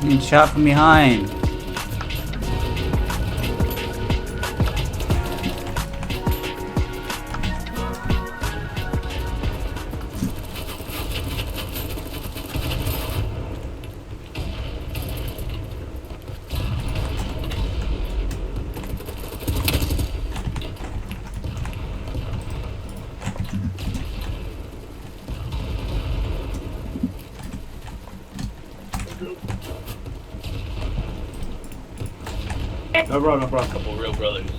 Being shot from behind. No problem, no problem. Couple real brothers.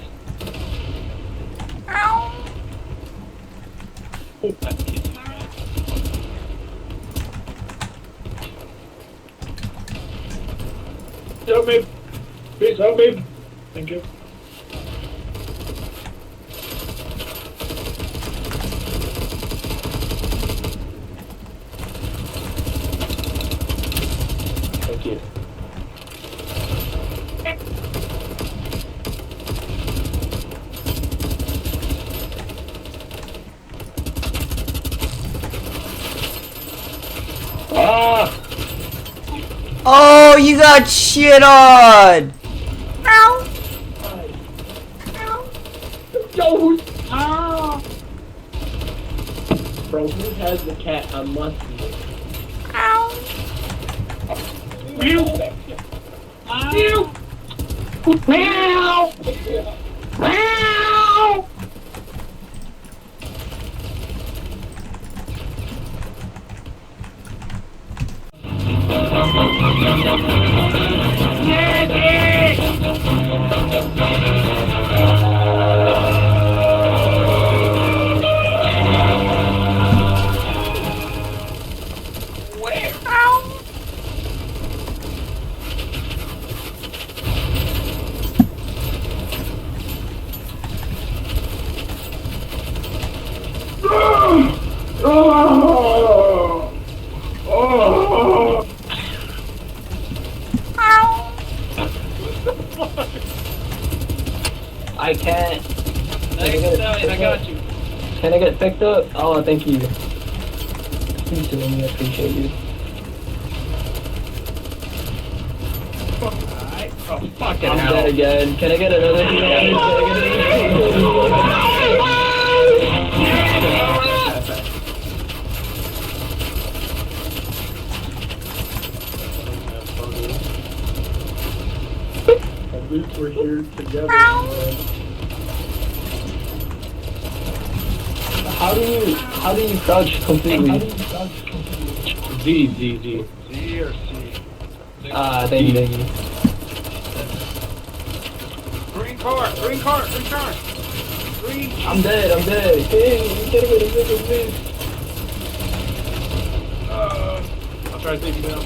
Ow. Oh, that's kitty. Help me. Please help me. Thank you. Thank you. Ah! Oh, you got shit on! Ow. Yo! Ah! Bro, who has the cat? I must be. Ow. Meow! Meow! Meow! Meow! Where? Ow. Oh! Oh! Ow. I can't. I got you. Can I get picked up? Oh, thank you. Please do me. I appreciate you. Oh, fucking I'm hell. dead again. Can I get another heal? Can I get At least we're here together. How do you crouch completely? Z or C? Ah, thank you. Green car! Green! I'm dead. Hey, you gotta get a bigger please. I'll try to take you down.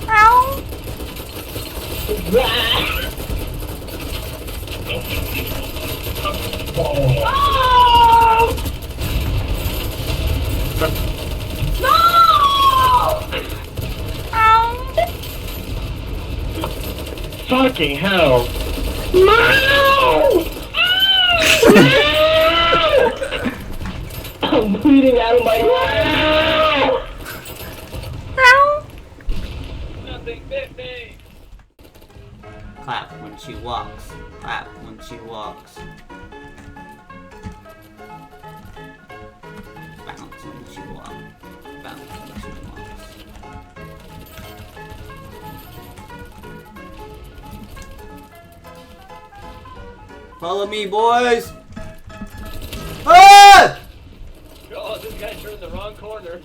Ow. Oh! No. Ow. Fucking hell! I'm bleeding out of my mouth. Ow. Nothing bit me! Clap when she walks. Clap when she walks. Bounce when she walks. Bounce when she walks. Follow me, boys! Ah! Oh, this guy turned the wrong corner.